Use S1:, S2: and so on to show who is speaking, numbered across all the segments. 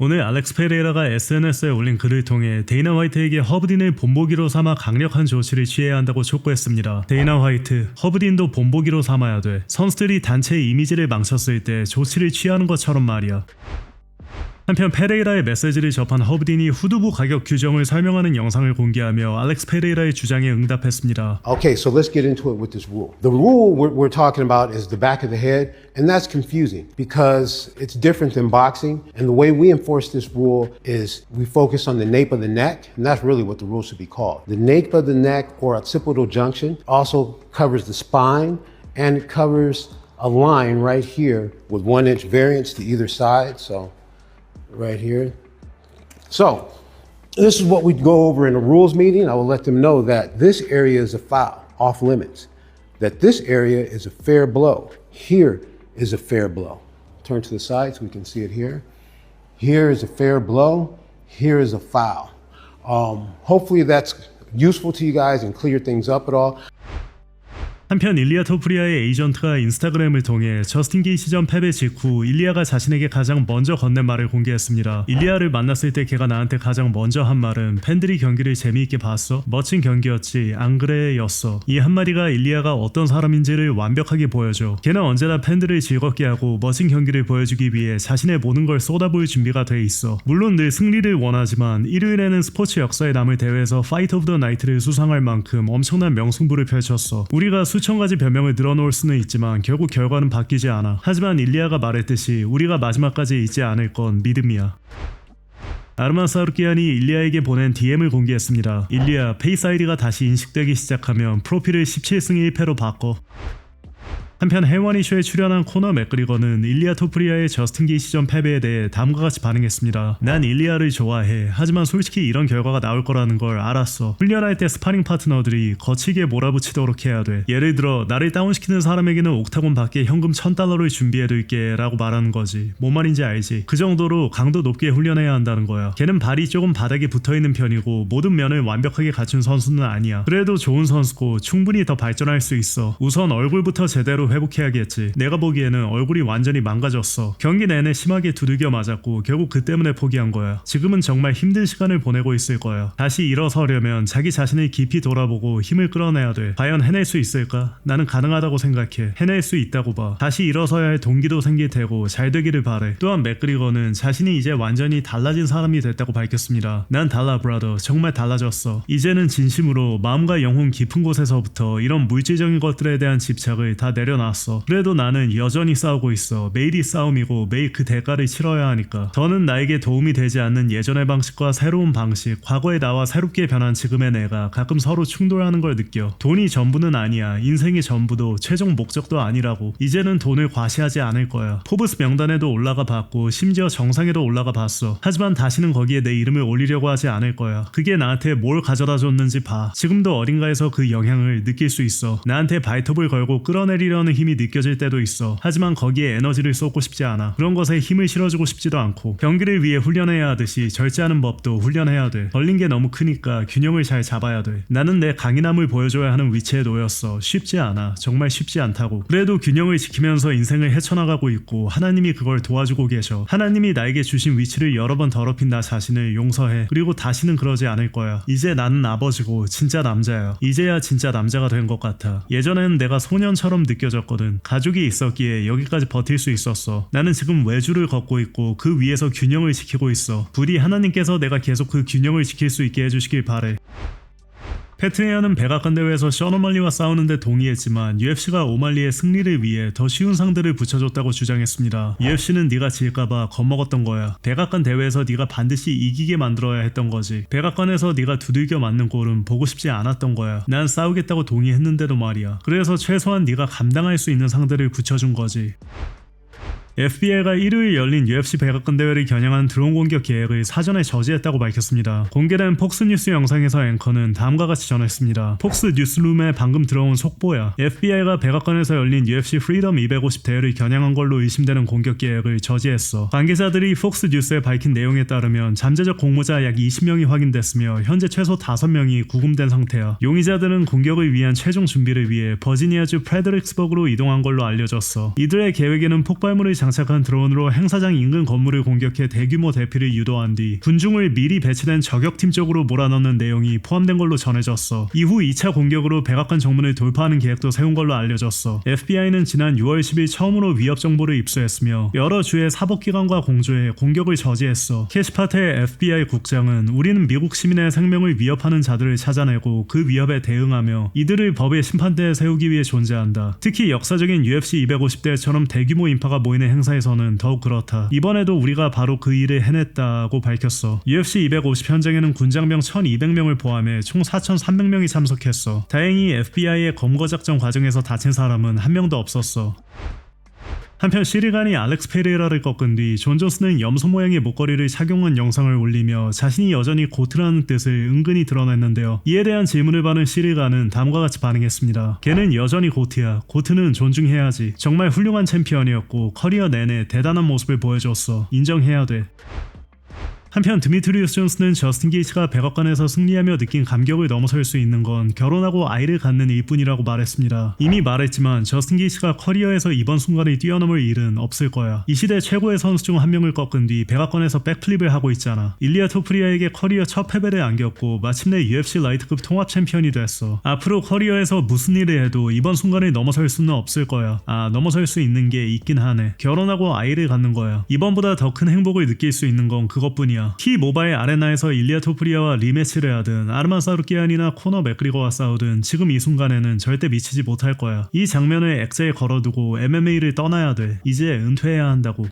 S1: 오늘 알렉스 페레이라가 SNS에 올린 글을 통해 데이나 화이트에게 허브딘을 본보기로 삼아 강력한 조치를 취해야 한다고 촉구했습니다. 데이나 화이트, 허브딘도 본보기로 삼아야 돼. 선수들이 단체 이미지를 망쳤을 때 조치를 취하는 것처럼 말이야. 한편 페레이라의 메시지를 접한 허브딘이 후두부 가격 규정을 설명하는 영상을 공개하며 알렉스 페레이라의 주장에 응답했습니다.
S2: Okay, so let's get into it with this rule. The rule we're talking about is the back of the head, and that's confusing because it's different than boxing. And the way we enforce this rule is we focus on the nape of the neck, and that's really what the rule should be called. The nape of the neck or occipital junction also covers the spine, and it covers a line right here with 1 inch variance to either side. So right here. So this is what we go over in a rules meeting. I will let them know that this area is a foul, off limits, that this area is a fair blow. Here is a fair blow. Turn to the side so we can see it here. Here is a fair blow. Here is a foul. Hopefully that's useful to you guys and clear things up at all.
S1: 한편 일리아 토프리아의 에이전트가 인스타그램을 통해 저스틴 게이시전 패배 직후 일리아가 자신에게 가장 먼저 건넨 말을 공개했습니다. 일리아를 만났을 때 걔가 나한테 가장 먼저 한 말은 팬들이 경기를 재미있게 봤어? 멋진 경기였지 안 그래? 였어. 이 한마디가 일리아가 어떤 사람인지를 완벽하게 보여줘. 걔는 언제나 팬들을 즐겁게 하고 멋진 경기를 보여주기 위해 자신의 모든 걸 쏟아부을 준비가 돼 있어. 물론 늘 승리를 원하지만 일요일에는 스포츠 역사에 남을 대회에서 파이트 오브 더 나이트를 수상할 만큼 엄청난 명승부를 펼쳤어. 우리가 수천 가지 변명을 늘어놓을 수는 있지만 결국 결과는 바뀌지 않아. 하지만 일리아가 말했듯이 우리가 마지막까지 잊지 않을 건 믿음이야. 아르만 사루키안이 일리아에게 보낸 DM을 공개했습니다. 일리아, 페이스 아이디가 다시 인식되기 시작하면 프로필을 17승 1패로 바꿔. 한편 해원 이슈에 출연한 코너 맥그리거는 일리아 토프리아의 저스틴 게이시전 패배에 대해 다음과 같이 반응했습니다. 난 일리아를 좋아해. 하지만 솔직히 이런 결과가 나올 거라는 걸 알았어. 훈련할 때 스파링 파트너들이 거치게 몰아붙이도록 해야 돼. 예를 들어 나를 다운시키는 사람에게는 옥타곤 밖에 현금 $1000를 준비해둘게 라고 말하는 거지. 뭔 말인지 알지? 그 정도로 강도 높게 훈련해야 한다는 거야. 걔는 발이 조금 바닥에 붙어있는 편이고 모든 면을 완벽하게 갖춘 선수는 아니야. 그래도 좋은 선수고 충분히 더 발전할 수 있어. 우선 얼굴부터 제대로 회복해야겠지. 내가 보기에는 얼굴이 완전히 망가졌어. 경기 내내 심하게 두들겨 맞았고 결국 그 때문에 포기한 거야. 지금은 정말 힘든 시간을 보내고 있을 거야. 다시 일어서려면 자기 자신을 깊이 돌아보고 힘을 끌어내야 돼. 과연 해낼 수 있을까? 나는 가능하다고 생각해. 해낼 수 있다고 봐. 다시 일어서야 할 동기도 생길 테고 잘 되기를 바래. 또한 맥그리거는 자신이 이제 완전히 달라진 사람이 됐다고 밝혔습니다. 난 달라 브라더. 정말 달라졌어. 이제는 진심으로 마음과 영혼 깊은 곳에서부터 이런 물질적인 것들에 대한 집착을 다 내려놨어. 그래도 나는 여전히 싸우고 있어. 매일이 싸움이고 매일 그 대가를 치러야 하니까. 더는 나에게 도움이 되지 않는 예전의 방식과 새로운 방식, 과거의 나와 새롭게 변한 지금의 내가 가끔 서로 충돌하는 걸 느껴. 돈이 전부는 아니야. 인생이 전부도 최종 목적도 아니라고. 이제는 돈을 과시하지 않을 거야. 포브스 명단에도 올라가 봤고 심지어 정상에도 올라가 봤어. 하지만 다시는 거기에 내 이름을 올리려고 하지 않을 거야. 그게 나한테 뭘 가져다 줬는지 봐. 지금도 어딘가에서 그 영향을 느낄 수 있어. 나한테 발톱을 걸고 끌어내리려는 힘이 느껴질 때도 있어. 하지만 거기에 에너지를 쏟고 싶지 않아. 그런 것에 힘을 실어주고 싶지도 않고. 경기를 위해 훈련해야 하듯이 절제하는 법도 훈련해야 돼. 걸린 게 너무 크니까 균형을 잘 잡아야 돼. 나는 내 강인함을 보여줘야 하는 위치에 놓였어. 쉽지 않아. 정말 쉽지 않다고. 그래도 균형을 지키면서 인생을 헤쳐나가고 있고 하나님이 그걸 도와주고 계셔. 하나님이 나에게 주신 위치를 여러 번 더럽힌 나 자신을 용서해. 그리고 다시는 그러지 않을 거야. 이제 나는 아버지고 진짜 남자야. 이제야 진짜 남자가 된 것 같아. 예전에는 내가 소년처럼 느껴졌거든. 가족이 있었기에 여기까지 버틸 수 있었어. 나는 지금 외주를 걷고 있고 그 위에서 균형을 지키고 있어. 부디 하나님께서 내가 계속 그 균형을 지킬 수 있게 해주시길 바래. 패트헤어는 백악관 대회에서 션 오말리와 싸우는데 동의했지만 UFC가 오말리의 승리를 위해 더 쉬운 상대를 붙여줬다고 주장했습니다. UFC는 네가 질까봐 겁먹었던 거야. 백악관 대회에서 네가 반드시 이기게 만들어야 했던 거지. 백악관에서 네가 두들겨 맞는 꼴은 보고 싶지 않았던 거야. 난 싸우겠다고 동의했는데도 말이야. 그래서 최소한 네가 감당할 수 있는 상대를 붙여준 거지. FBI가 일요일 열린 UFC 백악관 대회를 겨냥한 드론 공격 계획을 사전에 저지했다고 밝혔습니다. 공개된 폭스뉴스 영상에서 앵커는 다음과 같이 전했습니다. 폭스 뉴스룸에 방금 들어온 속보야. FBI가 백악관에서 열린 UFC 프리덤 250 대회를 겨냥한 걸로 의심되는 공격 계획을 저지했어. 관계자들이 폭스 뉴스에 밝힌 내용에 따르면 잠재적 공모자 약 20명이 확인됐으며 현재 최소 5명이 구금된 상태야. 용의자들은 공격을 위한 최종 준비를 위해 버지니아주 프레드릭스버그로 이동한 걸로 알려졌어. 이들의 계획에는 폭발물을 장착한 드론으로 행사장 인근 건물을 공격해 대규모 대피를 유도한 뒤 군중을 미리 배치된 저격팀 쪽으로 몰아넣는 내용이 포함된 걸로 전해졌어. 이후 2차 공격으로 백악관 정문을 돌파하는 계획도 세운 걸로 알려졌어. FBI는 지난 6월 10일 처음으로 위협 정보를 입수했으며 여러 주의 사법기관과 공조해 공격을 저지했어. 캐시파테의 FBI 국장은 우리는 미국 시민의 생명을 위협하는 자들을 찾아내고 그 위협에 대응하며 이들을 법의 심판대에 세우기 위해 존재한다. 특히 역사적인 UFC 250대처럼 대규모 인파가 모이는 행사에서는 더욱 그렇다. 이번에도 우리가 바로 그 일을 해냈다고 밝혔어. UFC 250 현장에는 군장병 1200명을 포함해 총 4300명이 참석했어. 다행히 FBI의 검거 작전 과정에서 다친 사람은 한 명도 없었어. 한편 시리간이 알렉스 페레이라를 꺾은 뒤 존 존스는 염소 모양의 목걸이를 착용한 영상을 올리며 자신이 여전히 고트라는 뜻을 은근히 드러냈는데요. 이에 대한 질문을 받은 시리간은 다음과 같이 반응했습니다. 걔는 여전히 고트야. 고트는 존중해야지. 정말 훌륭한 챔피언이었고 커리어 내내 대단한 모습을 보여줬어. 인정해야 돼. 한편 드미트리우스 존스는 저스틴 게이츠가 백악관에서 승리하며 느낀 감격을 넘어설 수 있는 건 결혼하고 아이를 갖는 일뿐이라고 말했습니다. 이미 말했지만 저스틴 게이츠가 커리어에서 이번 순간을 뛰어넘을 일은 없을 거야. 이 시대 최고의 선수 중 한 명을 꺾은 뒤 백악관에서 백플립을 하고 있잖아. 일리아 토프리아에게 커리어 첫 패배를 안겼고 마침내 UFC 라이트급 통합 챔피언이 됐어. 앞으로 커리어에서 무슨 일을 해도 이번 순간을 넘어설 수는 없을 거야. 넘어설 수 있는 게 있긴 하네. 결혼하고 아이를 갖는 거야. 이번보다 더 큰 행복을 느낄 수 있는 건 그것뿐이야. T 모바일 아레나에서 일리아 토프리아와 리매치를 하든 아르만 사루키안이나 코너 맥그리거와 싸우든 지금 이 순간에는 절대 미치지 못할 거야. 이 장면을 액자에 걸어두고 MMA를 떠나야 돼. 이제 은퇴해야 한다고.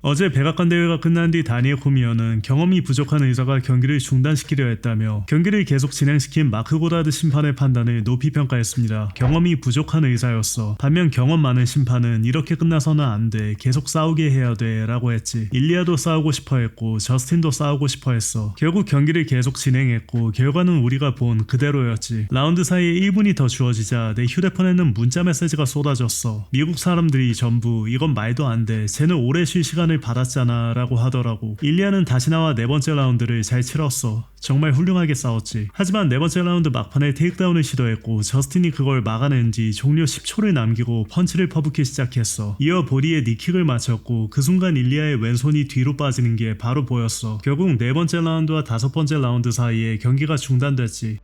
S1: 어제 백악관 대회가 끝난 뒤 다니엘 코미어는 경험이 부족한 의사가 경기를 중단시키려 했다며 경기를 계속 진행시킨 마크 고다드 심판의 판단을 높이 평가했습니다. 경험이 부족한 의사였어. 반면 경험 많은 심판은 이렇게 끝나서는 안 돼. 계속 싸우게 해야 돼 라고 했지. 일리아도 싸우고 싶어 했고 저스틴도 싸우고 싶어 했어. 결국 경기를 계속 진행했고 결과는 우리가 본 그대로였지. 라운드 사이에 1분이 더 주어지자 내 휴대폰에는 문자 메시지가 쏟아졌어. 미국 사람들이 전부 이건 말도 안 돼. 쟤는 오래 쉴 시간을 받았잖아 라고 하더라고. 일리아는 다시 나와 네 번째 라운드를 잘 치렀어. 정말 훌륭하게 싸웠지. 하지만 네 번째 라운드 막판에 테이크다운을 시도했고 저스틴이 그걸 막아낸 뒤 종료 10초를 남기고 펀치를 퍼붓기 시작했어. 이어 보디에 니킥을 맞췄고 그 순간 일리아의 왼손이 뒤로 빠지는 게 바로 보였어. 결국 네 번째 라운드와 다섯 번째 라운드 사이에 경기가 중단됐지.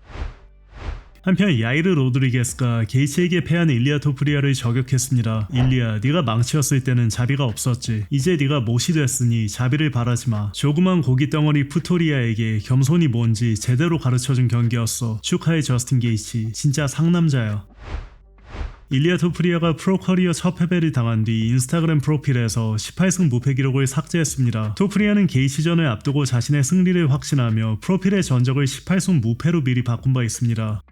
S1: 한편 야이르 로드리게스가 게이츠에게 패한 일리아 토프리아를 저격했습니다. 일리아, 네가 망치였을 때는 자비가 없었지. 이제 네가 못이 됐으니 자비를 바라지마. 조그만 고기 덩어리 푸토리아에게 겸손이 뭔지 제대로 가르쳐준 경기였어. 축하해 저스틴 게이츠. 진짜 상남자야. 일리아 토프리아가 프로 커리어 첫 패배를 당한 뒤 인스타그램 프로필에서 18승 무패 기록을 삭제했습니다. 토프리아는 게이츠전을 앞두고 자신의 승리를 확신하며 프로필의 전적을 18승 무패로 미리 바꾼 바 있습니다.